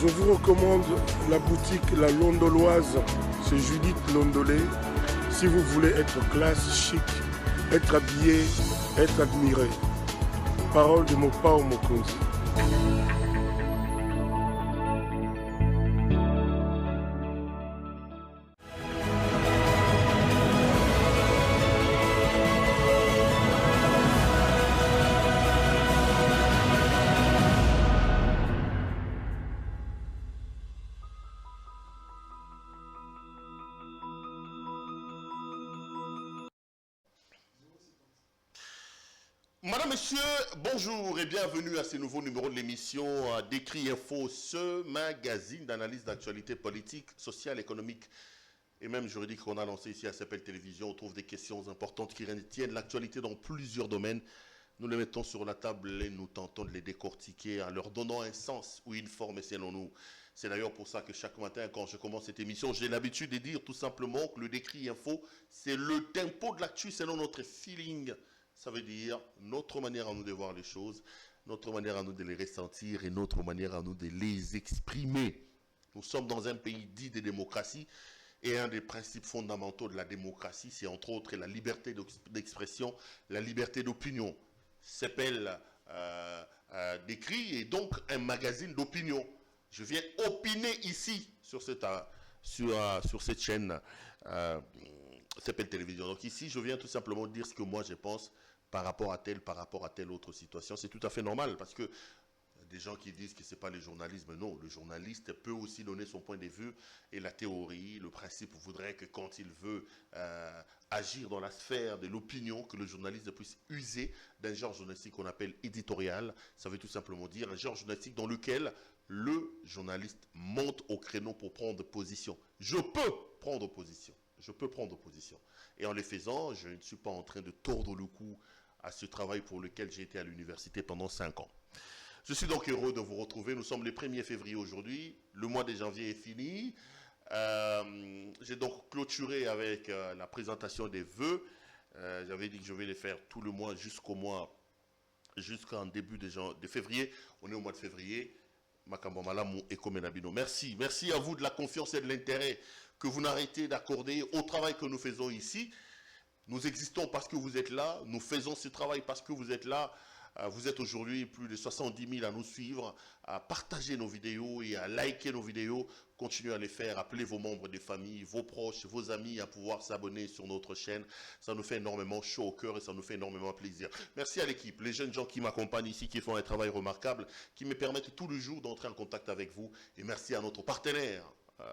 Je vous recommande la boutique La Londoloise, c'est Judith Londolé. Si vous voulez être classe, chic, être habillé, être admiré. Parole de Mopao Mokonzi. Madame, Monsieur, bonjour et bienvenue à ce nouveau numéro de l'émission Décrit Info, ce magazine d'analyse d'actualité politique, sociale, économique et même juridique qu'on a lancé ici à CPL Télévision. On trouve des questions importantes qui retiennent l'actualité dans plusieurs domaines. Nous les mettons sur la table et nous tentons de les décortiquer en leur donnant un sens ou une forme selon nous. C'est d'ailleurs pour ça que chaque matin, quand je commence cette émission, j'ai l'habitude de dire tout simplement que le Décrit Info, c'est le tempo de l'actu selon notre feeling. Ça veut dire notre manière à nous de voir les choses, notre manière à nous de les ressentir et notre manière à nous de les exprimer. Nous sommes dans un pays dit de démocratie et un des principes fondamentaux de la démocratie, c'est entre autres la liberté d'expression, la liberté d'opinion. S'appelle Décrit et donc un magazine d'opinion. Je viens opiner ici sur cette chaîne CPL Télévision. Donc ici, je viens tout simplement dire ce que moi je pense par rapport à telle autre situation. C'est tout à fait normal parce que des gens qui disent que ce n'est pas le journalisme. Non, le journaliste peut aussi donner son point de vue et la théorie, le principe voudrait que quand il veut agir dans la sphère de l'opinion, que le journaliste puisse user d'un genre journalistique qu'on appelle éditorial. Ça veut tout simplement dire un genre journalistique dans lequel le journaliste monte au créneau pour prendre position. Je peux prendre position. Et en le faisant, je ne suis pas en train de tordre le cou à ce travail pour lequel j'ai été à l'université pendant 5 ans. Je suis donc heureux de vous retrouver. Nous sommes le 1er février aujourd'hui. Le mois de janvier est fini. J'ai donc clôturé avec la présentation des vœux. J'avais dit que je vais les faire tout le mois jusqu'en début de février. On est au mois de février. Merci. Merci à vous de la confiance et de l'intérêt que vous n'arrêtez d'accorder au travail que nous faisons ici. Nous existons parce que vous êtes là. Nous faisons ce travail parce que vous êtes là. Vous êtes aujourd'hui plus de 70 000 à nous suivre, à partager nos vidéos et à liker nos vidéos. Continuez à les faire. Appelez vos membres des familles, vos proches, vos amis à pouvoir s'abonner sur notre chaîne. Ça nous fait énormément chaud au cœur et ça nous fait énormément plaisir. Merci à l'équipe, les jeunes gens qui m'accompagnent ici, qui font un travail remarquable, qui me permettent tout le jour d'entrer en contact avec vous. Et merci à notre partenaire,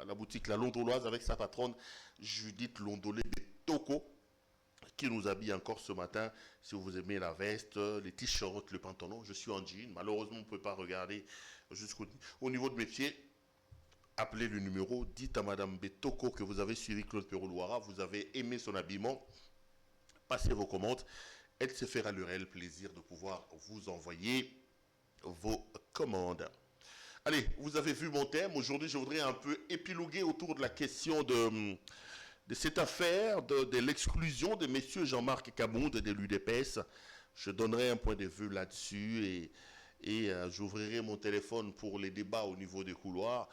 la boutique La Londoloise, avec sa patronne Judith Londolé Betoko, qui nous habille encore ce matin. Si vous aimez la veste, les t-shirts, le pantalon, je suis en jean. Malheureusement, on ne peut pas regarder jusqu'au niveau de mes pieds. Appelez le numéro, dites à Madame Betoko que vous avez suivi Claude Perrault-Loira, vous avez aimé son habillement, passez vos commandes. Elle se fera le réel plaisir de pouvoir vous envoyer vos commandes. Allez, vous avez vu mon thème. Aujourd'hui, je voudrais un peu épiloguer autour de la question de cette affaire de l'exclusion de messieurs Jean-Marc Kabound de l'UDPS. Je donnerai un point de vue là-dessus et j'ouvrirai mon téléphone pour les débats au niveau des couloirs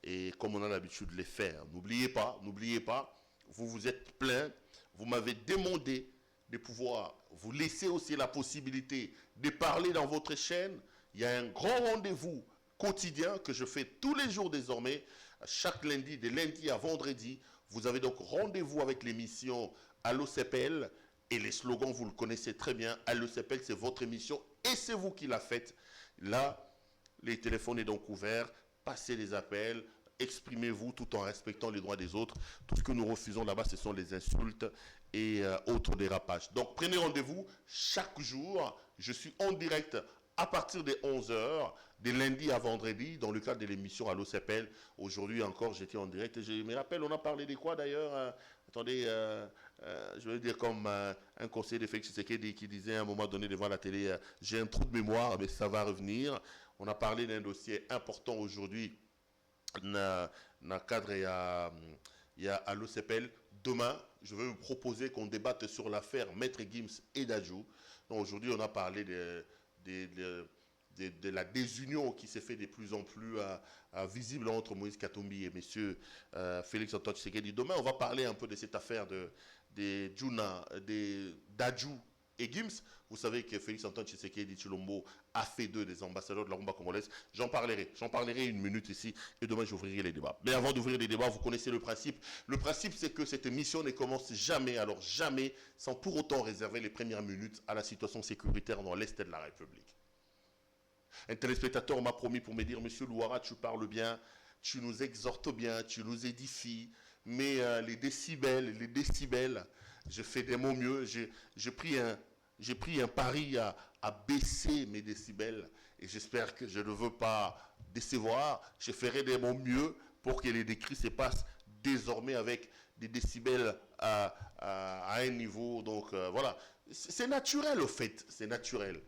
et comme on a l'habitude de les faire. N'oubliez pas, vous vous êtes plaint, vous m'avez demandé de pouvoir vous laisser aussi la possibilité de parler dans votre chaîne. Il y a un grand rendez-vous quotidien que je fais tous les jours désormais, chaque lundi, de lundi à vendredi. Vous avez donc rendez-vous avec l'émission Allo CPL et les slogans, vous le connaissez très bien. Allo CPL, c'est votre émission et c'est vous qui la faites. Là, les téléphones sont donc ouverts. Passez les appels, exprimez-vous tout en respectant les droits des autres. Tout ce que nous refusons là-bas, ce sont les insultes et autres dérapages. Donc, prenez rendez-vous chaque jour. Je suis en direct à partir des 11h, de lundi à vendredi, dans le cadre de l'émission Allo CPL. Aujourd'hui encore, j'étais en direct. Et je me rappelle, on a parlé de quoi d'ailleurs Attendez, je vais dire comme un conseiller de Félix Tshisekedi qui disait à un moment donné devant la télé, j'ai un trou de mémoire, mais ça va revenir. On a parlé d'un dossier important aujourd'hui dans le cadre il y a Allo CPL. Demain, je vais vous proposer qu'on débatte sur l'affaire Maître Gims et Dadju. Donc aujourd'hui, on a parlé de la désunion qui s'est fait de plus en plus visible entre Moïse Katumbi et M. Félix Antoine Tshisekedi. Demain, on va parler un peu de cette affaire de Djouna, d'Adjou et Gims. Vous savez que Félix Antoine Tshisekedi Tshilombo a fait d'eux des ambassadeurs de la rumba congolaise. J'en parlerai une minute ici et demain j'ouvrirai les débats. Mais avant d'ouvrir les débats, vous connaissez le principe. Le principe, c'est que cette émission ne commence jamais, alors jamais, sans pour autant réserver les premières minutes à la situation sécuritaire dans l'Est de la République. Un téléspectateur m'a promis pour me dire, Monsieur Louara, tu parles bien, tu nous exhortes bien, tu nous édifies, mais les décibels, je fais de mon mieux. J'ai pris un pari à baisser mes décibels et j'espère que je ne veux pas décevoir. Je ferai de mon mieux pour que les décrets se passent désormais avec des décibels à un niveau. Donc voilà, c'est naturel au fait, c'est naturel.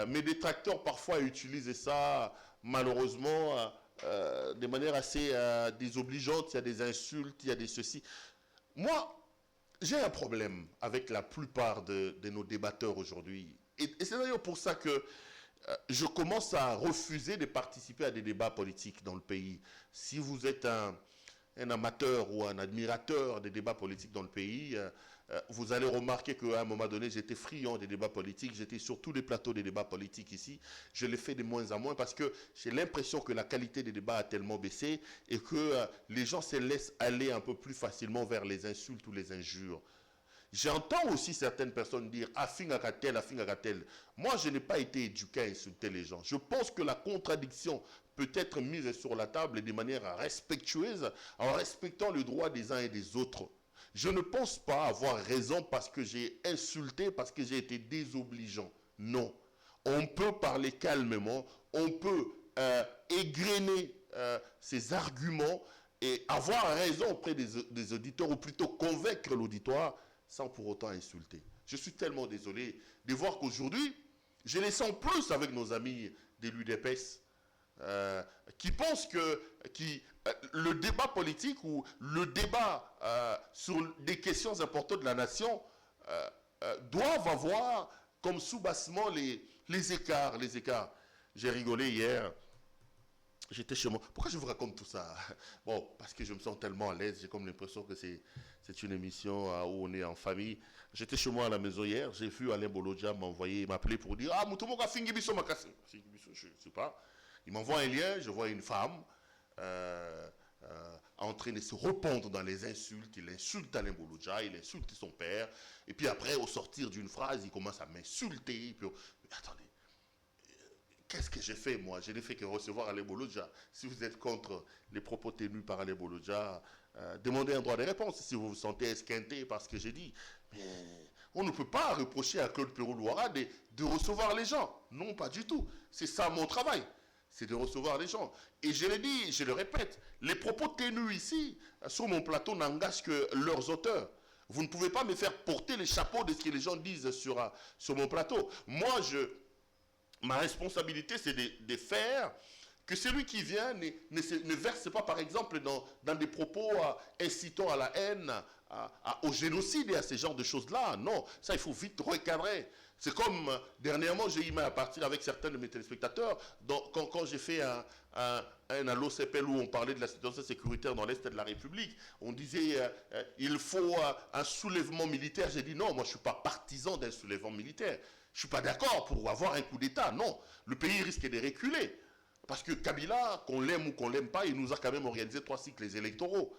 Mes détracteurs parfois utilisent ça malheureusement de manière assez désobligeante. Il y a des insultes, il y a des ceci. Moi, j'ai un problème avec la plupart de nos débatteurs aujourd'hui. Et c'est d'ailleurs pour ça que je commence à refuser de participer à des débats politiques dans le pays. Si vous êtes un amateur ou un admirateur des débats politiques dans le pays, vous allez remarquer qu'à un moment donné, j'étais friand des débats politiques. J'étais sur tous les plateaux des débats politiques ici. Je les fais de moins en moins parce que j'ai l'impression que la qualité des débats a tellement baissé et que les gens se laissent aller un peu plus facilement vers les insultes ou les injures. J'entends aussi certaines personnes dire « Afingakatel, Afingakatel ». Moi, je n'ai pas été éduqué à insulter les gens. Je pense que la contradiction peut être mise sur la table de manière respectueuse en respectant le droit des uns et des autres. Je ne pense pas avoir raison parce que j'ai insulté, parce que j'ai été désobligeant. Non. On peut parler calmement, on peut égrener ses arguments et avoir raison auprès des auditeurs, ou plutôt convaincre l'auditoire sans pour autant insulter. Je suis tellement désolé de voir qu'aujourd'hui, je les sens plus avec nos amis de l'UDPS, qui pensent que le débat politique ou le débat sur des questions importantes de la nation doivent avoir comme sous-bassement les écarts. J'ai rigolé hier, j'étais chez moi. Pourquoi je vous raconte tout ça? Bon, parce que je me sens tellement à l'aise, j'ai comme l'impression que c'est une émission où on est en famille. J'étais chez moi à la maison hier, j'ai vu Alain Bolodja m'appeler pour dire « Ah, Moutomoka Fingibiso Makasi ». Fingibiso, je ne sais pas. Il m'envoie un lien, je vois une femme en train de se répandre dans les insultes. Il insulte Alain Bolodja, il insulte son père. Et puis après, au sortir d'une phrase, il commence à m'insulter. Mais attendez, qu'est-ce que j'ai fait moi? Je n'ai fait que recevoir Alain Bolodja. Si vous êtes contre les propos tenus par Alain Bolodja, demandez un droit de réponse si vous vous sentez esquinté par ce que j'ai dit. Mais on ne peut pas reprocher à Claude Pérou-Louara de recevoir les gens. Non, pas du tout. C'est ça mon travail. C'est de recevoir les gens. Et je l'ai dit, je le répète, les propos tenus ici, sur mon plateau, n'engagent que leurs auteurs. Vous ne pouvez pas me faire porter les chapeaux de ce que les gens disent sur mon plateau. Moi, ma responsabilité, c'est de faire que celui qui vient ne verse pas, par exemple, dans des propos incitant à la haine, au génocide et à ce genre de choses-là. Non, ça, il faut vite recadrer. C'est comme, dernièrement, j'ai eu mal à partir avec certains de mes téléspectateurs, quand j'ai fait un allo CPL où on parlait de la situation sécuritaire dans l'Est de la République, on disait il faut un soulèvement militaire. J'ai dit non, moi je ne suis pas partisan d'un soulèvement militaire. Je ne suis pas d'accord pour avoir un coup d'État. Non, le pays risque de reculer. Parce que Kabila, qu'on l'aime ou qu'on ne l'aime pas, il nous a quand même organisé 3 cycles électoraux.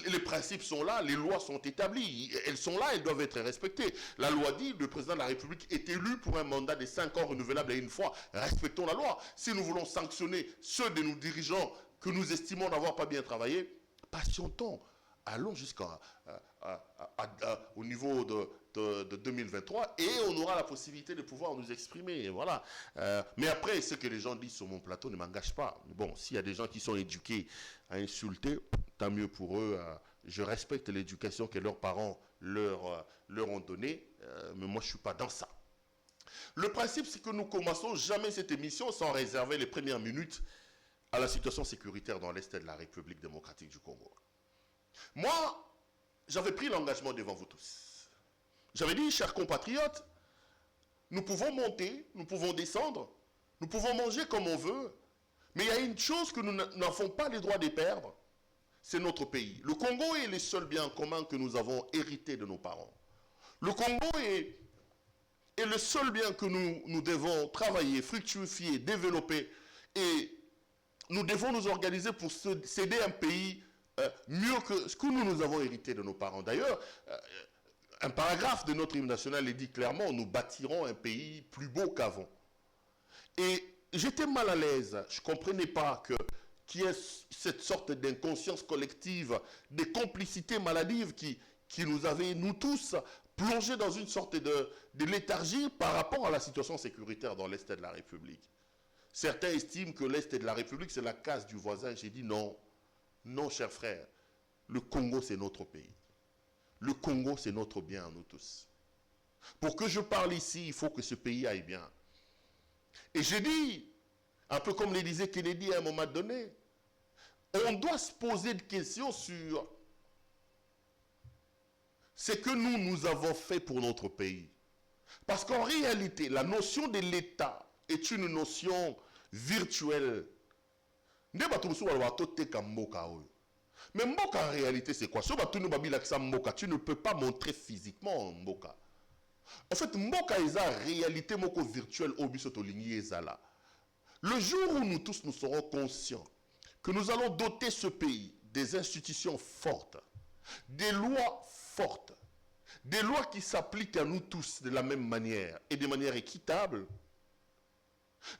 Les principes sont là, les lois sont établies, elles sont là, elles doivent être respectées. La loi dit que le président de la République est élu pour un mandat de 5 ans renouvelable à une fois. Respectons la loi. Si nous voulons sanctionner ceux de nos dirigeants que nous estimons n'avoir pas bien travaillé, patientons. Allons jusqu'au niveau de 2023 et on aura la possibilité de pouvoir nous exprimer. Voilà. Mais après, ce que les gens disent sur mon plateau ne m'engage pas. Bon, s'il y a des gens qui sont éduqués à insulter, tant mieux pour eux. Je respecte l'éducation que leurs parents leur ont donnée, mais moi je ne suis pas dans ça. Le principe, c'est que nous commençons jamais cette émission sans réserver les premières minutes à la situation sécuritaire dans l'Est de la République démocratique du Congo. Moi, j'avais pris l'engagement devant vous tous. J'avais dit, chers compatriotes, nous pouvons monter, nous pouvons descendre, Nous pouvons manger comme on veut, mais il y a une chose que nous n'avons pas les droits de perdre, c'est notre pays. Le Congo est le seul bien commun que nous avons hérité de nos parents. Le Congo est le seul bien que nous devons travailler, fructifier, développer, et nous devons nous organiser pour céder un pays mieux que ce que nous avons hérité de nos parents. D'ailleurs, un paragraphe de notre hymne national dit clairement, nous bâtirons un pays plus beau qu'avant. Et j'étais mal à l'aise, je ne comprenais pas qu'il y ait cette sorte d'inconscience collective, des complicités maladives qui nous avaient, nous tous, plongés dans une sorte de léthargie par rapport à la situation sécuritaire dans l'Est de la République. Certains estiment que l'Est de la République, c'est la case du voisin. J'ai dit non, non, cher frère, le Congo, c'est notre pays. Le Congo, c'est notre bien, nous tous. Pour que je parle ici, il faut que ce pays aille bien. Et j'ai dit, un peu comme le disait Kennedy à un moment donné, on doit se poser des questions sur ce que nous avons fait pour notre pays. Parce qu'en réalité, la notion de l'État est une notion virtuelle. Mais Mboka en réalité c'est quoi? Tu ne peux pas montrer physiquement Mboka. En fait, Mboka est en réalité moko virtuelle au bisotolingi ezala. Le jour où nous tous nous serons conscients que nous allons doter ce pays des institutions fortes, des lois fortes, des lois qui s'appliquent à nous tous de la même manière et de manière équitable,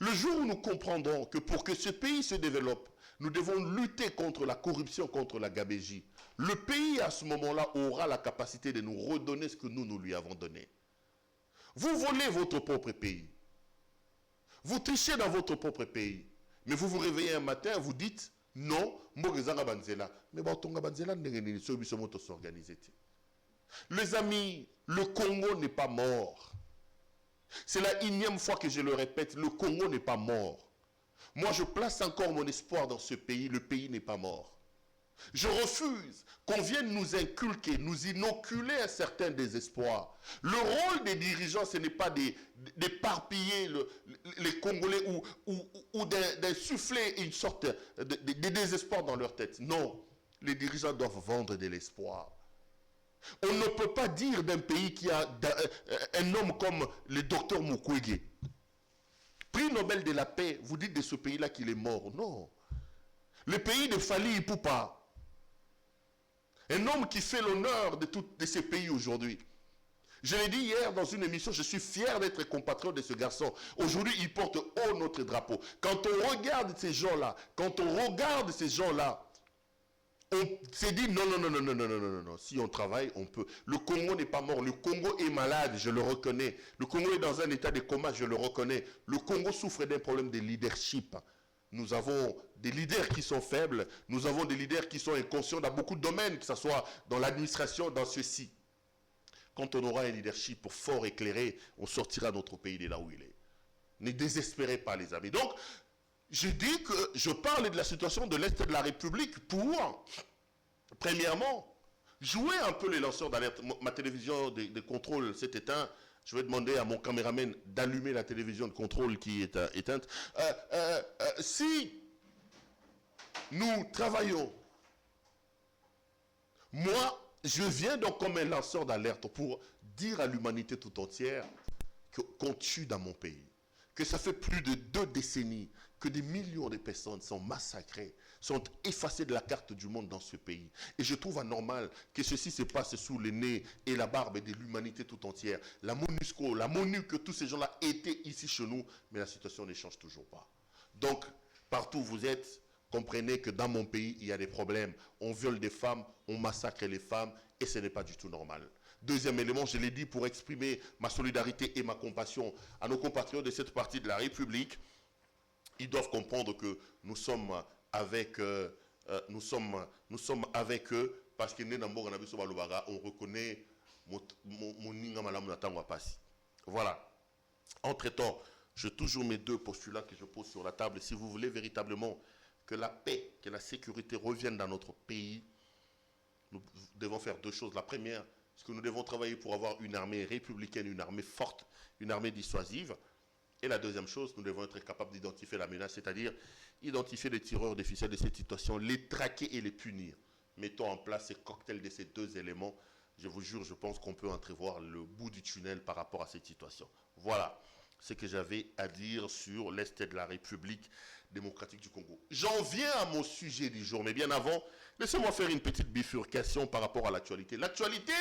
le jour où nous comprendrons que pour que ce pays se développe, nous devons lutter contre la corruption, contre la gabégie, le pays à ce moment-là aura la capacité de nous redonner ce que nous lui avons donné. Vous volez votre propre pays. Vous trichez dans votre propre pays. Mais vous vous réveillez un matin, vous dites, non, Mbogezanga Banzela. Mais Batonga Banzela, s'organiser. Les amis, le Congo n'est pas mort. C'est la énième fois que je le répète, le Congo n'est pas mort. Moi, je place encore mon espoir dans ce pays, le pays n'est pas mort. Je refuse qu'on vienne nous inculquer, nous inoculer un certain désespoir. Le rôle des dirigeants, ce n'est pas d'éparpiller les Congolais ou d'insuffler une sorte de désespoir dans leur tête. Non, les dirigeants doivent vendre de l'espoir. On ne peut pas dire d'un pays qui a un homme comme le docteur Mukwege, prix Nobel de la paix, vous dites de ce pays-là qu'il est mort. Non. Le pays de Fali Ipupa, un homme qui fait l'honneur de ces pays aujourd'hui. Je l'ai dit hier dans une émission, je suis fier d'être compatriote de ce garçon. Aujourd'hui, il porte haut notre drapeau. Quand on regarde ces gens-là, on s'est dit non. Si on travaille, on peut. Le Congo n'est pas mort. Le Congo est malade, je le reconnais. Le Congo est dans un état de coma, je le reconnais. Le Congo souffre d'un problème de leadership. Nous avons des leaders qui sont faibles. Nous avons des leaders qui sont inconscients dans beaucoup de domaines, que ce soit dans l'administration, dans ceci. Quand on aura un leadership fort, éclairé, on sortira notre pays de là où il est. Ne désespérez pas, les amis. Donc, je dis que je parle de la situation de l'Est de la République pour, premièrement, jouer un peu les lanceurs d'alerte. Ma télévision de contrôle s'est éteinte. Je vais demander à mon caméraman d'allumer la télévision de contrôle qui est éteinte. Si nous travaillons, moi, je viens donc comme un lanceur d'alerte pour dire à l'humanité tout entière qu'on tue dans mon pays. Que ça fait plus de 2 décennies que des millions de personnes sont massacrées, sont effacées de la carte du monde dans ce pays. Et je trouve anormal que ceci se passe sous le nez et la barbe de l'humanité tout entière. La MONUSCO, la MONU, que tous ces gens-là étaient ici chez nous, mais la situation ne change toujours pas. Donc, partout où vous êtes, comprenez que dans mon pays, il y a des problèmes. On viole des femmes, on massacre les femmes, et ce n'est pas du tout normal. Deuxième élément, je l'ai dit pour exprimer ma solidarité et ma compassion à nos compatriotes de cette partie de la République. Ils doivent comprendre que nous sommes avec eux parce que on reconnaît mon voilà. Entre-temps, j'ai toujours mes 2 postulats que je pose sur la table. Si vous voulez véritablement que la paix, que la sécurité reviennent dans notre pays, nous devons faire 2 choses. La première, c'est que nous devons travailler pour avoir une armée républicaine, une armée forte, une armée dissuasive. Et la deuxième chose, nous devons être capables d'identifier la menace, c'est-à-dire identifier les tireurs des ficelles de cette situation, les traquer et les punir. Mettons en place ces cocktails de ces deux éléments. Je vous jure, je pense qu'on peut entrevoir le bout du tunnel par rapport à cette situation. Voilà ce que j'avais à dire sur l'Est de la République démocratique du Congo. J'en viens à mon sujet du jour, mais bien avant, laissez-moi faire une petite bifurcation par rapport à l'actualité. L'actualité,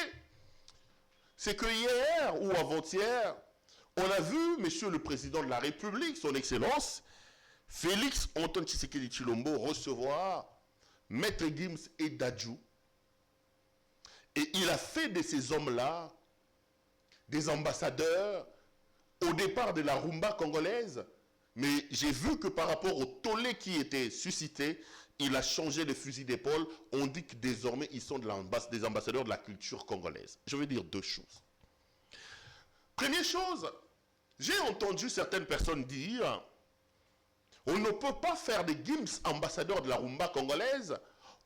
c'est que hier ou avant-hier, on a vu Monsieur le Président de la République, son Excellence, Félix Antoine Tshisekedi Tshilombo, recevoir Maître Gims et Dadju. Et il a fait de ces hommes-là des ambassadeurs au départ de la rumba congolaise. Mais j'ai vu que par rapport au tollé qui était suscité, il a changé de fusil d'épaule. On dit que désormais, ils sont des ambassadeurs de la culture congolaise. Je veux dire deux choses. Première chose, j'ai entendu certaines personnes dire on ne peut pas faire des Gims ambassadeurs de la rumba congolaise,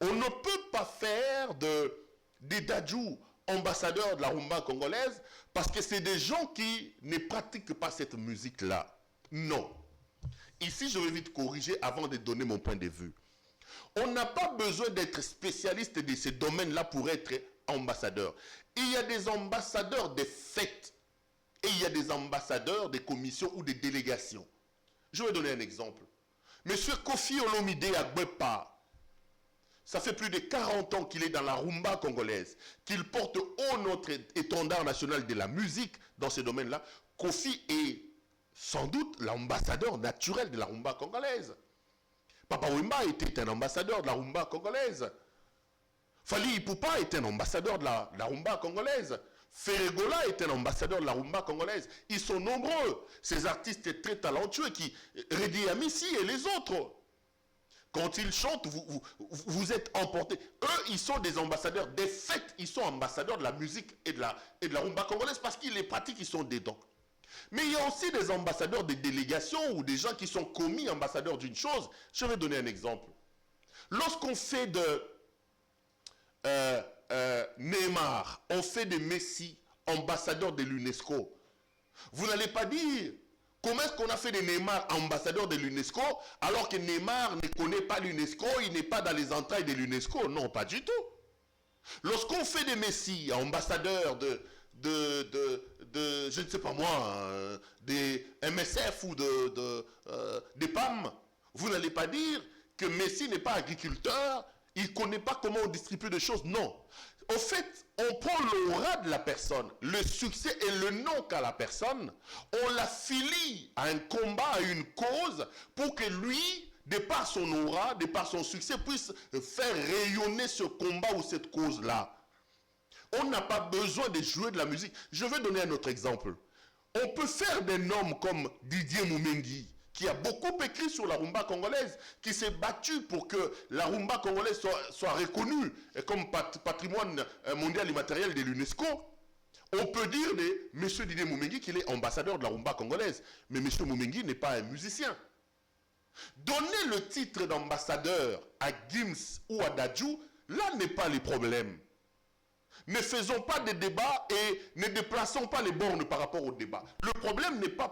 on ne peut pas faire des Dadju ambassadeurs de la rumba congolaise parce que c'est des gens qui ne pratiquent pas cette musique-là. Non. Ici, je vais vite corriger avant de donner mon point de vue. On n'a pas besoin d'être spécialiste de ces domaines-là pour être ambassadeur. Il y a des ambassadeurs des fêtes et il y a des ambassadeurs des commissions ou des délégations. Je vais donner un exemple. Monsieur Kofi Olomide Agbepa, ça fait plus de 40 ans qu'il est dans la rumba congolaise, qu'il porte haut notre étendard national de la musique dans ce domaine-là. Kofi est sans doute l'ambassadeur naturel de la rumba congolaise. Papa Wemba était un ambassadeur de la rumba congolaise. Fali Ipupa est un ambassadeur de la rumba congolaise. Ferregola est un ambassadeur de la rumba congolaise. Ils sont nombreux, ces artistes très talentueux qui Redi Amissi et les autres. Quand ils chantent, vous êtes emportés. Eux, ils sont des ambassadeurs des fêtes. Ils sont ambassadeurs de la musique et de la rumba congolaise parce qu'ils les pratiquent, ils sont dedans. Mais il y a aussi des ambassadeurs des délégations ou des gens qui sont commis ambassadeurs d'une chose. Je vais donner un exemple. Lorsqu'on fait de Neymar, on fait de Messi ambassadeur de l'UNESCO, vous n'allez pas dire comment est-ce qu'on a fait de Neymar ambassadeur de l'UNESCO alors que Neymar ne connaît pas l'UNESCO, il n'est pas dans les entrailles de l'UNESCO. Non, pas du tout. Lorsqu'on fait de Messi ambassadeur je ne sais pas moi, des MSF ou des PAM, vous n'allez pas dire que Messi n'est pas agriculteur, il ne connaît pas comment on distribue des choses. Non. Au fait, on prend l'aura de la personne, le succès et le nom qu'a la personne, on l'affilie à un combat, à une cause, pour que lui, de par son aura, de par son succès, puisse faire rayonner ce combat ou cette cause-là. On n'a pas besoin de jouer de la musique. Je vais donner un autre exemple. On peut faire des noms comme Didier Moumengi, qui a beaucoup écrit sur la rumba congolaise, qui s'est battu pour que la rumba congolaise soit reconnue comme patrimoine mondial immatériel de l'UNESCO. On peut dire de M. Didier Moumengi qu'il est ambassadeur de la rumba congolaise, mais M. Moumengi n'est pas un musicien. Donner le titre d'ambassadeur à Gims ou à Dadju, là n'est pas le problème. Ne faisons pas de débats et ne déplaçons pas les bornes par rapport au débat. Le problème n'est pas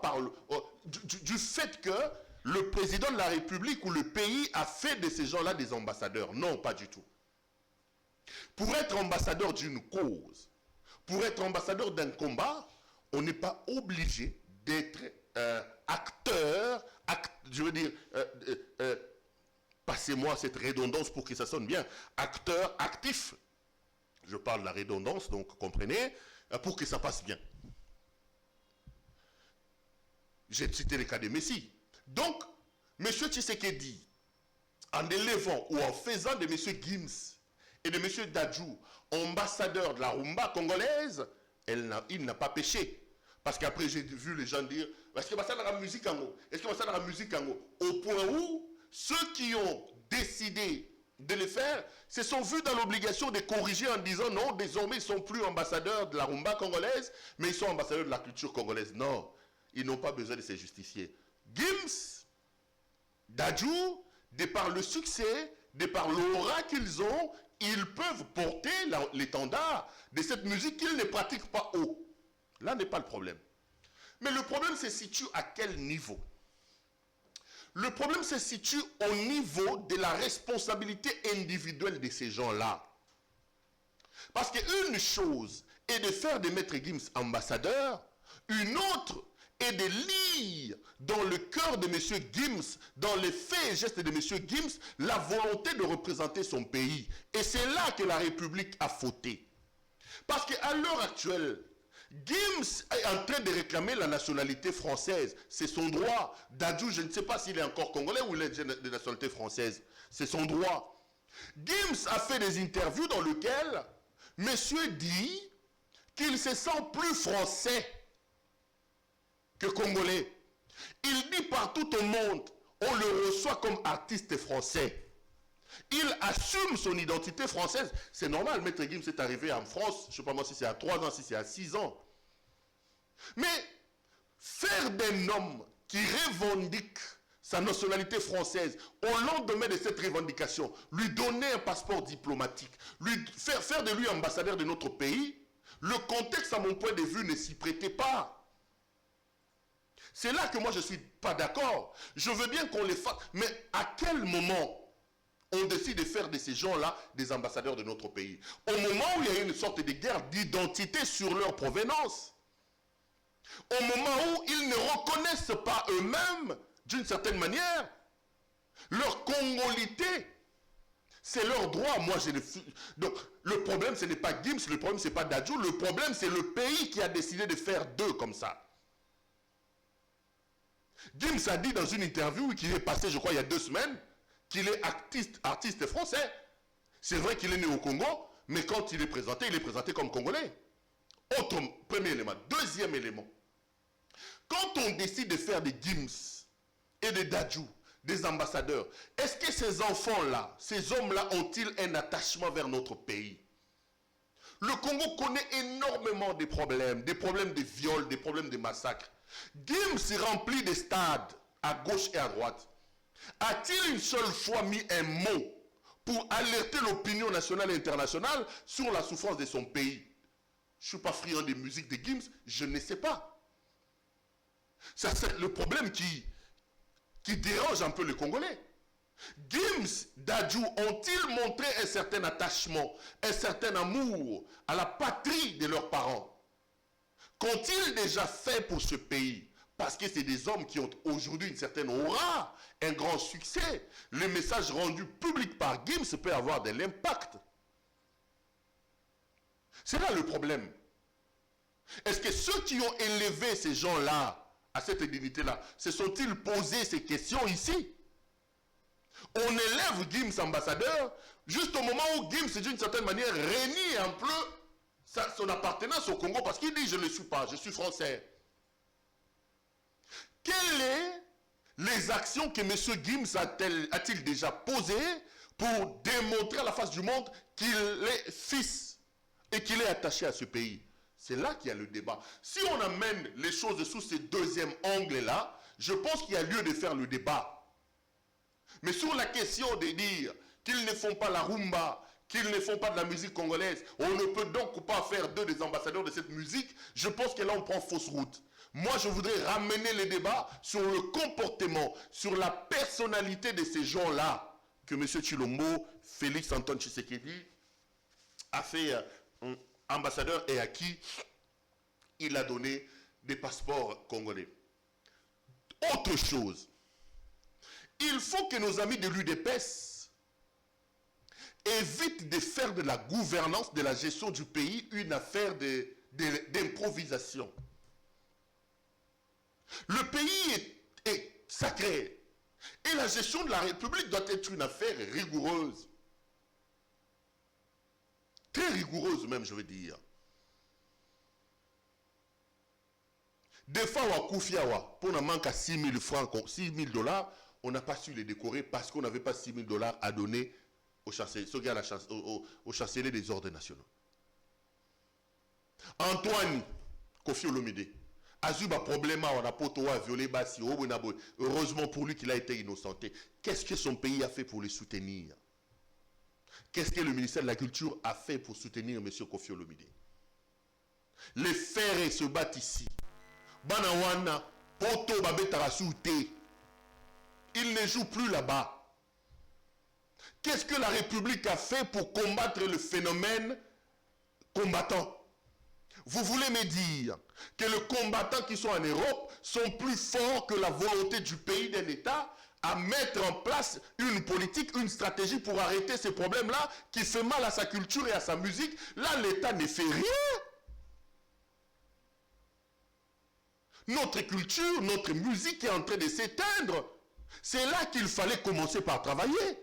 du fait que le président de la République ou le pays a fait de ces gens-là des ambassadeurs. Non, pas du tout. Pour être ambassadeur d'une cause, pour être ambassadeur d'un combat, on n'est pas obligé d'être acteur, je veux dire, passez-moi cette redondance pour que ça sonne bien, acteur actif. Je parle de la redondance, donc comprenez, pour que ça passe bien. J'ai cité le cas de Messi. Donc, M. Tshisekedi, en élevant ou en faisant de M. Gims et de M. Dadju ambassadeurs de la rumba congolaise, il n'a pas péché. Parce qu'après, j'ai vu les gens dire, est-ce que ça dans la musique en haut? Est-ce que ça dans la musique en haut? Au point où, ceux qui ont décidé de le faire, se sont vus dans l'obligation de corriger en disant non, désormais ils ne sont plus ambassadeurs de la rumba congolaise, mais ils sont ambassadeurs de la culture congolaise. Non, ils n'ont pas besoin de se justifier. Gims, Dadju, de par le succès, de par l'aura qu'ils ont, ils peuvent porter l'étendard de cette musique qu'ils ne pratiquent pas haut. Là n'est pas le problème. Mais le problème se situe à quel niveau? Le problème se situe au niveau de la responsabilité individuelle de ces gens-là. Parce qu'une chose est de faire de Maître Gims ambassadeur, une autre est de lire dans le cœur de M. Gims, dans les faits et gestes de M. Gims, la volonté de représenter son pays. Et c'est là que la République a fauté. Parce qu'à l'heure actuelle, Gims est en train de réclamer la nationalité française. C'est son droit. Dadju, je ne sais pas s'il est encore congolais ou il est de nationalité française. C'est son droit. Gims a fait des interviews dans lesquelles monsieur dit qu'il se sent plus français que congolais. Il dit partout au monde, on le reçoit comme artiste français. Il assume son identité française. C'est normal, Maître Gims est arrivé en France, je ne sais pas moi si c'est à 3 ans, si c'est à 6 ans. Mais faire d'un homme qui revendique sa nationalité française, au lendemain de cette revendication, lui donner un passeport diplomatique, faire de lui ambassadeur de notre pays, le contexte, à mon point de vue, ne s'y prêtait pas. C'est là que moi je ne suis pas d'accord. Je veux bien qu'on les fasse, mais à quel moment on décide de faire de ces gens-là des ambassadeurs de notre pays? Au moment où il y a une sorte de guerre d'identité sur leur provenance. Au moment où ils ne reconnaissent pas eux-mêmes, d'une certaine manière, leur congolité. C'est leur droit. Moi, donc, le problème, ce n'est pas Gims, le problème, ce n'est pas Dadju, le problème, c'est le pays qui a décidé de faire d'eux comme ça. Gims a dit dans une interview qui est passée, je crois, il y a 2 semaines, qu'il est artiste français. C'est vrai qu'il est né au Congo, mais quand il est présenté comme congolais. Autre, premier élément. Deuxième élément. Quand on décide de faire des Gims et des Dadju, des ambassadeurs, est-ce que ces enfants-là, ces hommes-là, ont-ils un attachement vers notre pays? Le Congo connaît énormément de problèmes de viols, des problèmes de massacres. Gims remplit des stades à gauche et à droite. A-t-il une seule fois mis un mot pour alerter l'opinion nationale et internationale sur la souffrance de son pays? Je ne suis pas friand de musique de Gims, je ne sais pas. Ça, c'est le problème qui dérange un peu les Congolais. Gims, Dadju ont-ils montré un certain attachement, un certain amour à la patrie de leurs parents? Qu'ont-ils déjà fait pour ce pays? Parce que c'est des hommes qui ont aujourd'hui une certaine aura, un grand succès. Le message rendu public par Gims peut avoir de l'impact. C'est là le problème. Est-ce que ceux qui ont élevé ces gens-là à cette dignité-là, se sont-ils posé ces questions ici? On élève Gims ambassadeur juste au moment où Gims, d'une certaine manière, renie un peu son appartenance au Congo parce qu'il dit « je ne le suis pas, je suis français ». Quelles sont les actions que M. Gims a-t-il déjà posées pour démontrer à la face du monde qu'il est fils et qu'il est attaché à ce pays? C'est là qu'il y a le débat. Si on amène les choses sous ce deuxième angle-là, je pense qu'il y a lieu de faire le débat. Mais sur la question de dire qu'ils ne font pas la rumba, qu'ils ne font pas de la musique congolaise, on ne peut donc pas faire d'eux des ambassadeurs de cette musique, je pense que là on prend fausse route. Moi je voudrais ramener le débat sur le comportement, sur la personnalité de ces gens-là, que M. Tshilombo, Félix Antoine Tshisekedi, a fait ambassadeur et à qui il a donné des passeports congolais. Autre chose, il faut que nos amis de l'UDPS évitent de faire de la gouvernance, de la gestion du pays, une affaire d'improvisation. Le pays est sacré et la gestion de la République doit être une affaire rigoureuse. Très rigoureuse même, je veux dire. Des fois, au Koufiawa, pour un manque à 6 000 francs, 6 000 $, on n'a pas su les décorer parce qu'on n'avait pas 6 000 $ à donner au chancelier des ordres nationaux. Antoine Kofi Olomide, Azuba problème, on a potoa violé Bassi, heureusement pour lui qu'il a été innocenté. Qu'est-ce que son pays a fait pour les soutenir? Qu'est-ce que le ministère de la Culture a fait pour soutenir M. Kofi Olomide? Les ferrets se battent ici. Banawana, Poto Babetara Souté. Il ne joue plus là-bas. Qu'est-ce que la République a fait pour combattre le phénomène combattant? Vous voulez me dire que les combattants qui sont en Europe sont plus forts que la volonté du pays, d'un État, à mettre en place une politique, une stratégie pour arrêter ces problèmes-là qui fait mal à sa culture et à sa musique? Là, l'État ne fait rien. Notre culture, notre musique est en train de s'éteindre. C'est là qu'il fallait commencer par travailler.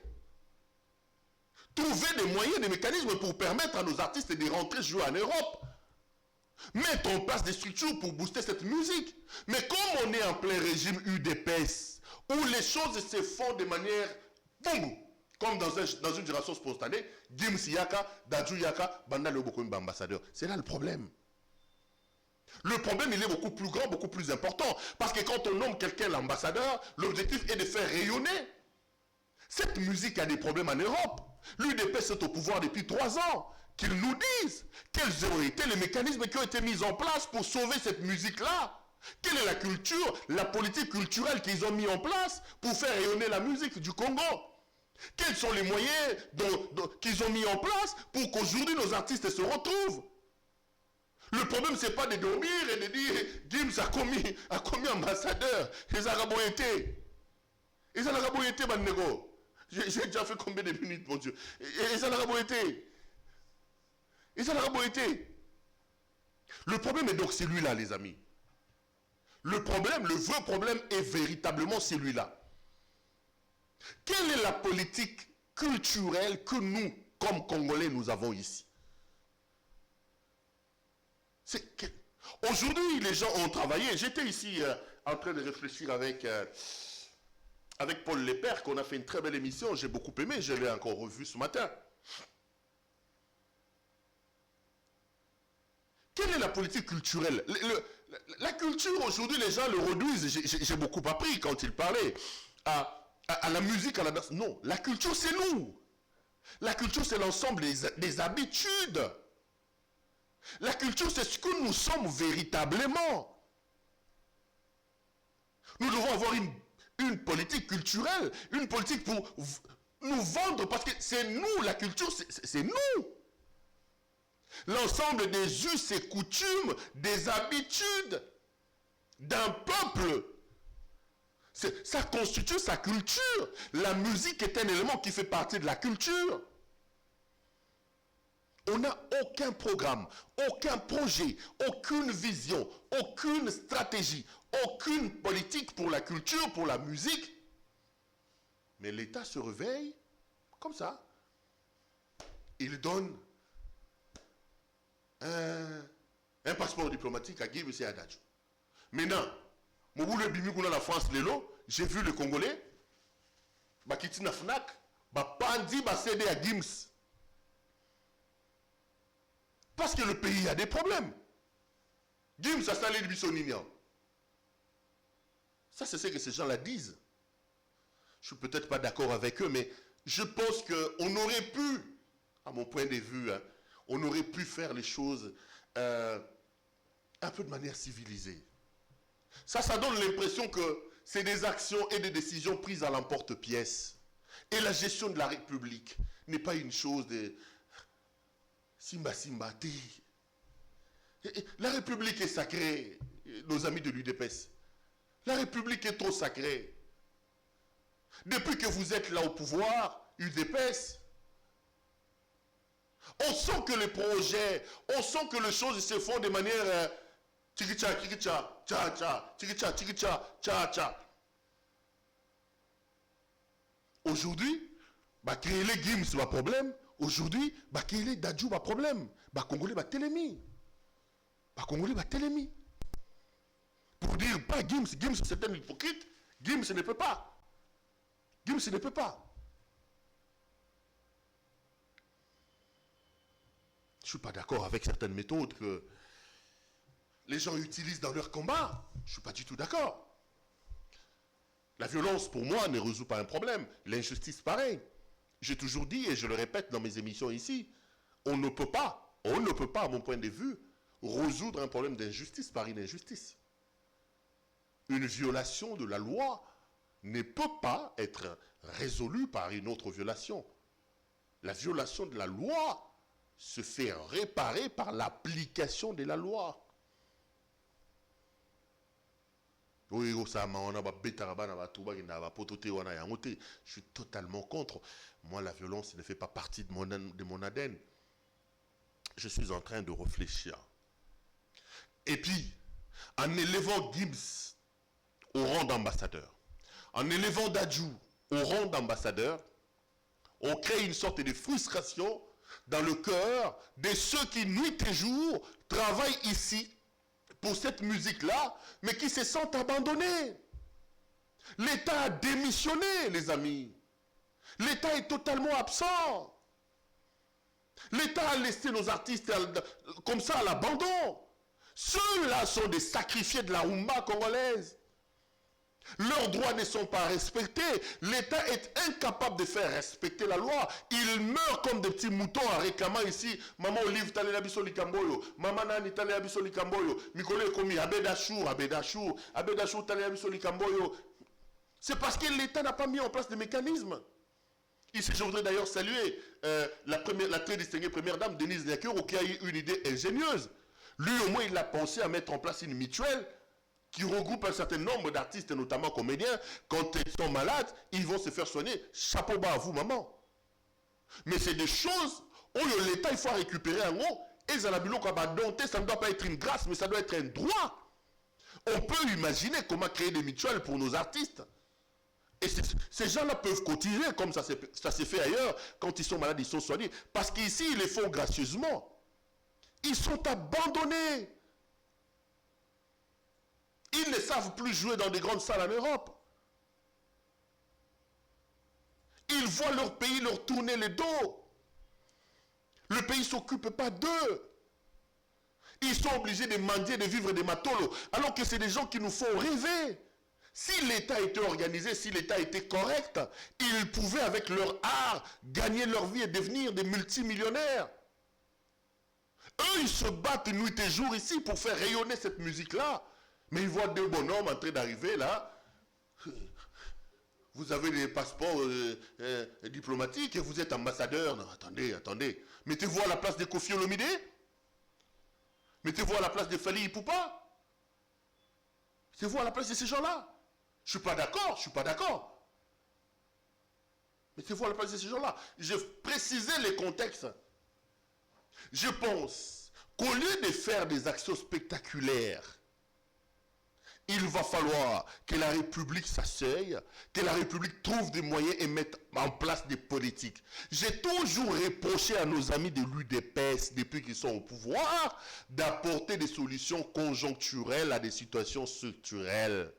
Trouver des moyens, des mécanismes pour permettre à nos artistes de rentrer jouer en Europe. Mettre en place des structures pour booster cette musique. Mais comme on est en plein régime UDPS, où les choses se font de manière, boum, comme dans une génération spontanée, Gims Yaka, Dadju Yaka, Banda le Bokoumba ambassadeur. C'est là le problème. Le problème, il est beaucoup plus grand, beaucoup plus important. Parce que quand on nomme quelqu'un l'ambassadeur, l'objectif est de faire rayonner. Cette musique a des problèmes en Europe. L'UDPS est au pouvoir depuis 3 ans. Qu'ils nous disent quels ont été les mécanismes qui ont été mis en place pour sauver cette musique-là. Quelle est la culture, la politique culturelle qu'ils ont mis en place pour faire rayonner la musique du Congo? Quels sont les moyens qu'ils ont mis en place pour qu'aujourd'hui nos artistes se retrouvent? Le problème, ce n'est pas de dormir et de dire Gims a commis ambassadeur. Les Arabes ont été. Les Arabes ont été, Bandego. J'ai déjà fait combien de minutes, mon Dieu? Les Arabes ont été. Les Arabes ont été. Le problème est donc celui-là, les amis. Le problème, le vrai problème est véritablement celui-là. Quelle est la politique culturelle que nous, comme Congolais, nous avons ici? Aujourd'hui, les gens ont travaillé. J'étais ici en train de réfléchir avec Paul Lepère, qu'on a fait une très belle émission. J'ai beaucoup aimé, je l'ai encore revu ce matin. Quelle est la politique culturelle? La culture, aujourd'hui, les gens le réduisent. J'ai beaucoup appris quand il parlait à la musique, à la danse. Non, la culture, c'est nous. La culture, c'est l'ensemble des habitudes. La culture, c'est ce que nous sommes véritablement. Nous devons avoir une politique culturelle, une politique pour nous vendre, parce que c'est nous, la culture, c'est nous. L'ensemble des us et coutumes, des habitudes d'un peuple. Ça constitue sa culture. La musique est un élément qui fait partie de la culture. On n'a aucun programme, aucun projet, aucune vision, aucune stratégie, aucune politique pour la culture, pour la musique. Mais l'État se réveille comme ça. Il donne un passeport diplomatique à Gims et à Dadju. Maintenant, Moboule Bimikouna la France Lelo, j'ai vu le Congolais, Bakitina Fnac, Pandi cédé à Gims. Parce que le pays a des problèmes. Gims a salé le Bissonignan. Ça, c'est ce que ces gens-là disent. Je suis peut-être pas d'accord avec eux, mais je pense qu'on aurait pu, à mon point de vue, on aurait pu faire les choses un peu de manière civilisée. Ça donne l'impression que c'est des actions et des décisions prises à l'emporte-pièce. Et la gestion de la République n'est pas une chose de Simba Simba. La République est sacrée, nos amis de l'UDPS. La République est trop sacrée. Depuis que vous êtes là au pouvoir, UDPS, on sent que les projets, on sent que les choses se font de manière tchikicha, tchikicha, tcha, tcha, tchikicha, tchikicha, tcha, tcha. Aujourd'hui, créer les Gims, c'est un problème. Aujourd'hui, créer les Dadju, c'est un problème. Congolais, télémi. Congolais, télémi. Pour dire, pas Gims, Gims c'est un hypocrite, Gims ne peut pas. Gims ne peut pas. Je ne suis pas d'accord avec certaines méthodes que les gens utilisent dans leur combat. Je ne suis pas du tout d'accord. La violence, pour moi, ne résout pas un problème. L'injustice, pareil. J'ai toujours dit, et je le répète dans mes émissions ici, on ne peut pas, à mon point de vue, résoudre un problème d'injustice par une injustice. une violation de la loi ne peut pas être résolue par une autre violation. La violation de la loi se fait réparer par l'application de la loi. Je suis totalement contre. Moi, la violence ne fait pas partie de mon ADN. Je suis en train de réfléchir. Et puis, en élevant Gibbs au rang d'ambassadeur, en élevant Dadju au rang d'ambassadeur, on crée une sorte de frustration dans le cœur de ceux qui, nuit et jour, travaillent ici pour cette musique-là, mais qui se sentent abandonnés. L'État a démissionné, les amis. L'État est totalement absent. L'État a laissé nos artistes comme ça à l'abandon. Ceux-là sont des sacrifiés de la Rumba congolaise. Leurs droits ne sont pas respectés. L'État est incapable de faire respecter la loi. Ils meurent comme des petits moutons en réclamant ici. Maman Olive tale abiso likamboyo. Maman Nani tale abiso likamboyo. Mikole komi Abedachour tale abiso likamboyo. C'est parce que l'État n'a pas mis en place des mécanismes. Ici, je voudrais d'ailleurs saluer la très distinguée première dame, Denise Nyakero, qui a eu une idée ingénieuse. Lui, au moins, il a pensé à mettre en place une mutuelle qui regroupe un certain nombre d'artistes, notamment comédiens. Quand ils sont malades, ils vont se faire soigner. Chapeau bas à vous, maman. Mais c'est des choses où l'État, il faut récupérer un gros. Et ça ne doit pas être une grâce, mais ça doit être un droit. On peut imaginer comment créer des mutuelles pour nos artistes. Et ces gens-là peuvent cotiser comme ça s'est fait ailleurs. Quand ils sont malades, ils sont soignés. Parce qu'ici, ils les font gracieusement. Ils sont abandonnés. Ils ne savent plus jouer dans des grandes salles en Europe. Ils voient leur pays leur tourner le dos. Le pays ne s'occupe pas d'eux. Ils sont obligés de mendier, de vivre des matolos, alors que c'est des gens qui nous font rêver. Si l'État était organisé, si l'État était correct, ils pouvaient avec leur art gagner leur vie et devenir des multimillionnaires. Eux, ils se battent nuit et jour ici pour faire rayonner cette musique-là. Mais ils voient deux bonhommes en train d'arriver là. Vous avez des passeports diplomatiques et vous êtes ambassadeur. Non, attendez. Mettez-vous à la place de Kofi Olomide. Mettez-vous à la place de Fally Ipupa. Mettez-vous à la place de ces gens-là. Je ne suis pas d'accord. Mettez-vous à la place de ces gens-là. Je précisais les contextes. Je pense qu'au lieu de faire des actions spectaculaires, il va falloir que la République s'asseye, que la République trouve des moyens et mette en place des politiques. J'ai toujours reproché à nos amis de l'UDPS, depuis qu'ils sont au pouvoir, d'apporter des solutions conjoncturelles à des situations structurelles.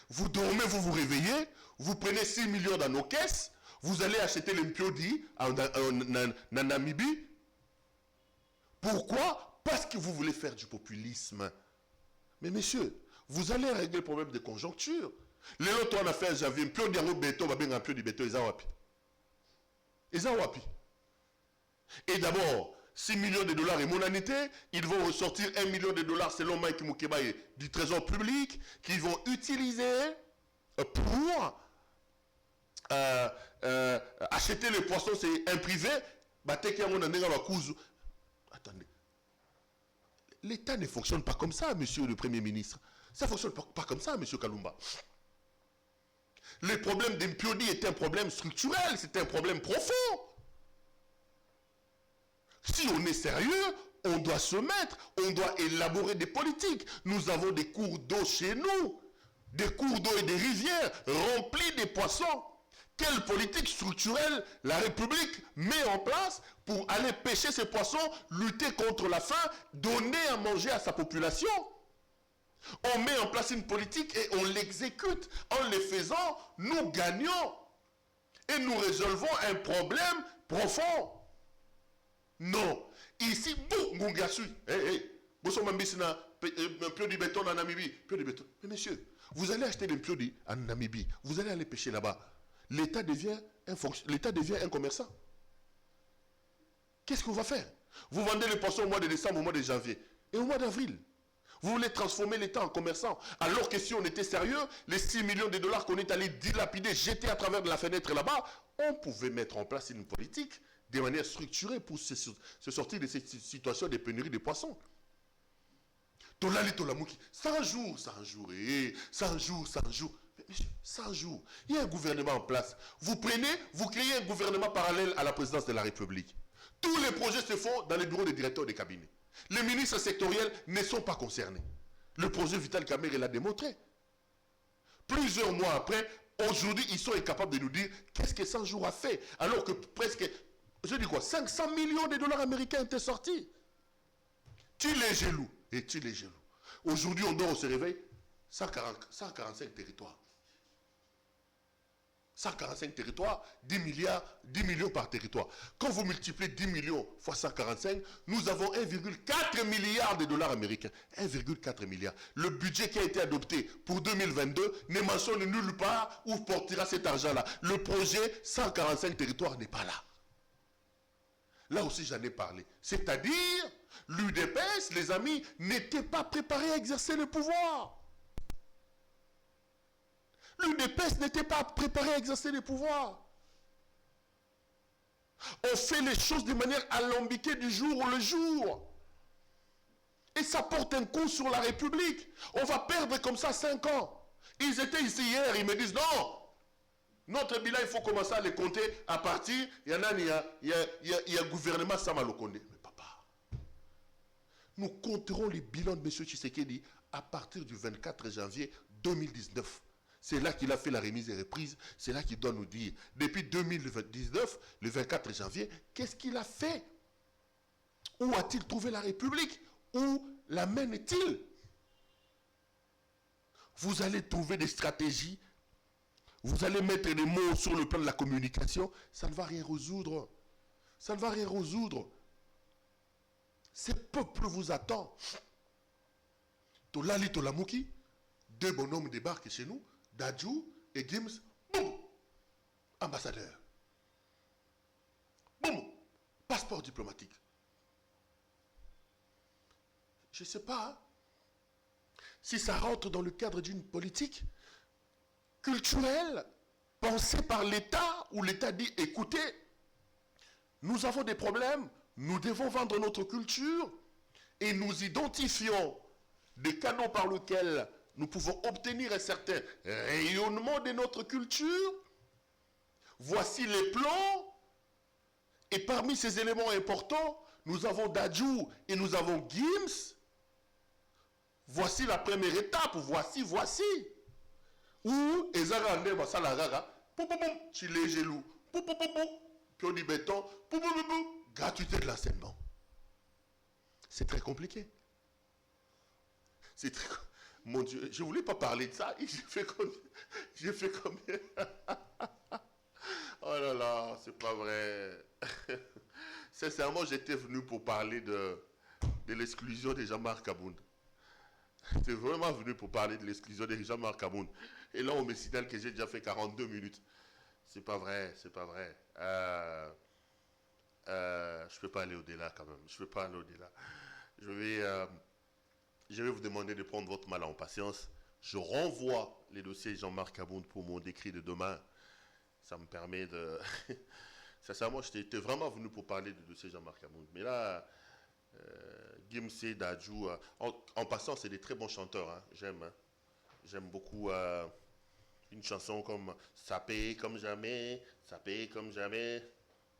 Vous dormez, vous vous réveillez, vous prenez 6 millions dans nos caisses, vous allez acheter l'Impiodi en Namibie. Pourquoi? Parce que vous voulez faire du populisme. Mais messieurs, vous allez régler le problème de conjoncture. Les autres, on a fait un janvier, Impiodi en béton, va bien un peu de béton, ils ont wapi. Et d'abord, 6 millions de dollars et monanité, ils vont ressortir 1 million de dollars selon Mike Mukeba du trésor public, qu'ils vont utiliser pour acheter les poissons, c'est un privé. Attendez. L'État ne fonctionne pas comme ça, monsieur le Premier ministre. Ça ne fonctionne pas comme ça, monsieur Kalumba. Le problème d'Impiodi est un problème structurel, c'est un problème profond. Si on est sérieux, on doit se mettre, on doit élaborer des politiques. Nous avons des cours d'eau chez nous, des cours d'eau et des rivières remplis de poissons. Quelle politique structurelle la République met en place pour aller pêcher ces poissons, lutter contre la faim, donner à manger à sa population? On met en place une politique et on l'exécute. En le faisant, nous gagnons et nous résolvons un problème profond. Non. Ici, Mungasu, vous sommes un piodi béton en Namibie. Piodi béton. Mais messieurs, vous allez acheter des piodi en Namibie, vous allez aller pêcher là-bas. L'État devient un commerçant. Qu'est-ce qu'on va faire? Vous vendez les poissons au mois de décembre, au mois de janvier. Et au mois d'avril, Vous voulez transformer l'État en commerçant. Alors que si on était sérieux, les 6 millions de dollars qu'on est allé dilapider, jeter à travers de la fenêtre là-bas, on pouvait mettre en place une politique de manière structurée pour se sortir de cette situation de pénurie de poissons. Tolali Tolamouki, 100 jours, 100 jours, 100 jours, 100 jours. Mais monsieur, 100 jours, il y a un gouvernement en place. Vous prenez, vous créez un gouvernement parallèle à la présidence de la République. Tous les projets se font dans les bureaux des directeurs des cabinets. Les ministres sectoriels ne sont pas concernés. Le projet Vital Kamerhe l'a démontré. Plusieurs mois après, aujourd'hui, ils sont incapables de nous dire qu'est-ce que 100 jours a fait. Alors que presque, je dis quoi, 500 millions de dollars américains étaient sortis. Tu les jaloux. Et tu les jaloux. Aujourd'hui, on dort, on se réveille, 145 territoires. 145 territoires, 10 millions par territoire. Quand vous multipliez 10 millions fois 145, nous avons 1,4 milliard de dollars américains. 1,4 milliard. Le budget qui a été adopté pour 2022 ne mentionne nulle part où portera cet argent-là. Le projet 145 territoires n'est pas là. Là aussi, j'en ai parlé. C'est-à-dire, l'UDPS, les amis, n'était pas préparé à exercer le pouvoir. L'UDPS n'était pas préparé à exercer le pouvoir. On fait les choses de manière alambiquée du jour au jour. Et ça porte un coup sur la République. On va perdre comme ça 5 ans. Ils étaient ici hier, ils me disent non. Notre bilan, il faut commencer à les compter à partir. Il y en a, il y a gouvernement Samalo Kondé. Mais papa, nous compterons les bilans de M. Tshisekedi à partir du 24 janvier 2019. C'est là qu'il a fait la remise et reprise. C'est là qu'il doit nous dire, depuis 2019, le 24 janvier, qu'est-ce qu'il a fait? Où a-t-il trouvé la République? Où la mène-t-il? Vous allez trouver des stratégies. Vous allez mettre des mots sur le plan de la communication. Ça ne va rien résoudre. Ça ne va rien résoudre. Ce peuple vous attend. Tolali Tolamouki, 2 bonhommes débarquent chez nous. Dadju et Gims, boum, ambassadeur. Boum, passeport diplomatique. Je ne sais pas si ça rentre dans le cadre d'une politique culturelle pensée par l'État, où l'État dit, écoutez, nous avons des problèmes, nous devons vendre notre culture et nous identifions des canaux par lesquels nous pouvons obtenir un certain rayonnement de notre culture. Voici les plans. Et parmi ces éléments importants, nous avons Dadju et nous avons Gims. Voici la première étape. Voici. Où Ezara Ande Basalagaga, Chile Gelou, Pio du béton, gratuité de l'enseignement. C'est très compliqué. C'est très compliqué. Mon Dieu, je ne voulais pas parler de ça. J'ai fait combien Oh là là, c'est pas vrai. Sincèrement, j'étais venu pour parler de l'exclusion de Jean-Marc Aboun. J'étais vraiment venu pour parler de l'exclusion de Jean-Marc Aboun. Et là, on me signale que j'ai déjà fait 42 minutes. C'est pas vrai, c'est pas vrai. Je ne peux pas aller au-delà quand même. Je ne peux pas aller au-delà. Je vais vous demander de prendre votre mal en patience. Je renvoie les dossiers Jean-Marc Aboun pour mon décret de demain. Ça me permet de... Sincèrement, j'étais vraiment venu pour parler du dossier Jean-Marc Aboun. Mais là, Gimse, Dadju, en passant, c'est des très bons chanteurs. Hein. J'aime beaucoup une chanson comme « Ça paye comme jamais, ça paye comme jamais ».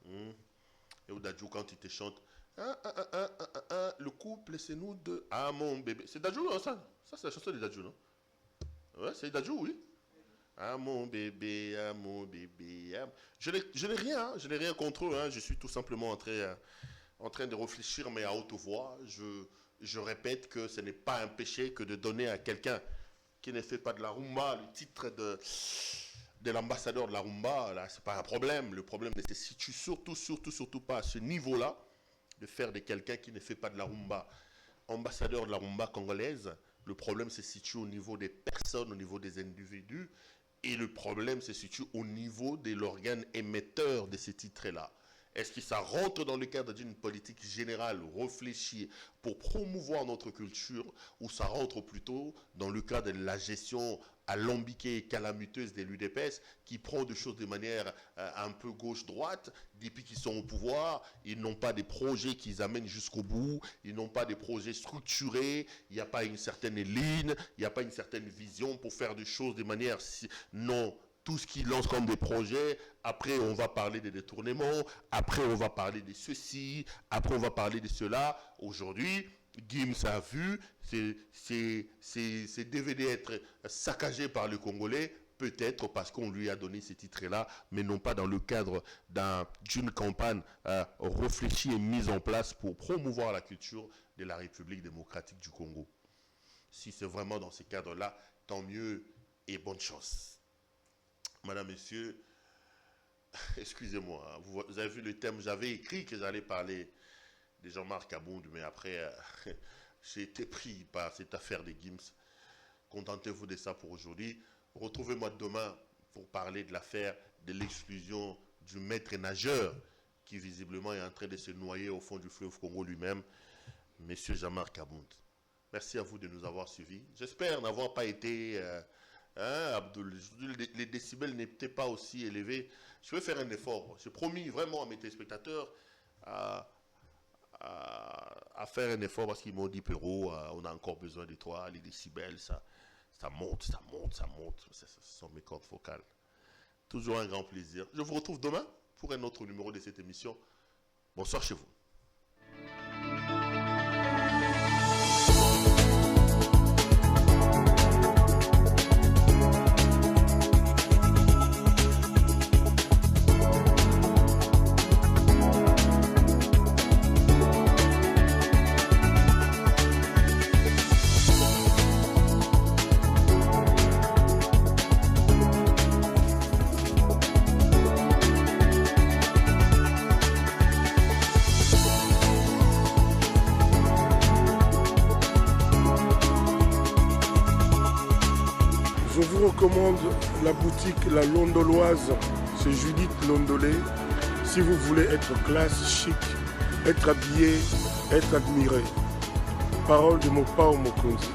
Et au Dadju, quand il te chante le couple, c'est nous deux. Ah, mon bébé. C'est Dadju, hein, ça? Ça, c'est la chanson de Dadju, non? Ouais, c'est Dadju, oui. Ah, mon bébé, ah, mon bébé. Ah. Je n'ai rien contre eux. Hein. Je suis tout simplement en train de réfléchir, mais à haute voix. Je répète que ce n'est pas un péché que de donner à quelqu'un qui ne fait pas de la rumba le titre de l'ambassadeur de la rumba. Là, c'est pas un problème. Le problème ne se situe surtout pas à ce niveau-là, de faire de quelqu'un qui ne fait pas de la rumba ambassadeur de la rumba congolaise. Le problème se situe au niveau des personnes, au niveau des individus, et le problème se situe au niveau de l'organe émetteur de ces titres-là. Est-ce que ça rentre dans le cadre d'une politique générale réfléchie pour promouvoir notre culture, ou ça rentre plutôt dans le cadre de la gestion alambiquée et calamiteuse des l'UDPS, qui prend des choses de manière un peu gauche-droite? Depuis qu'ils sont au pouvoir, ils n'ont pas des projets qu'ils amènent jusqu'au bout, ils n'ont pas des projets structurés, il n'y a pas une certaine ligne, il n'y a pas une certaine vision pour faire des choses de manière non. Tout ce qu'ils lancent comme des projets, après on va parler des détournements, après on va parler de ceci, après on va parler de cela. Aujourd'hui, Gims a vu ces DVD être saccagés par le Congolais, peut-être parce qu'on lui a donné ces titres-là, mais non pas dans le cadre d'une campagne réfléchie et mise en place pour promouvoir la culture de la République démocratique du Congo. Si c'est vraiment dans ces cadres-là, tant mieux et bonne chance. Madame, Messieurs, excusez-moi, vous avez vu le thème, j'avais écrit que j'allais parler de Jean-Marc Abound, mais après, j'ai été pris par cette affaire de Gims. Contentez-vous de ça pour aujourd'hui. Retrouvez-moi demain pour parler de l'affaire de l'exclusion du maître nageur qui visiblement est en train de se noyer au fond du fleuve Congo lui-même, Monsieur Jean-Marc Abound. Merci à vous de nous avoir suivis. J'espère n'avoir pas été... Abdoul, les décibels n'étaient pas aussi élevés. Je vais faire un effort. J'ai promis vraiment à mes téléspectateurs à faire un effort parce qu'ils m'ont dit, Perrault, on a encore besoin de toi. Les décibels, ça monte. Ce sont mes cordes vocales. Toujours un grand plaisir. Je vous retrouve demain pour un autre numéro de cette émission. Bonsoir chez vous. Je vous recommande la boutique La Londoloise, c'est Judith Londolé. Si vous voulez être classe, chic, être habillé, être admiré. Parole de mon Pao Mokonzi.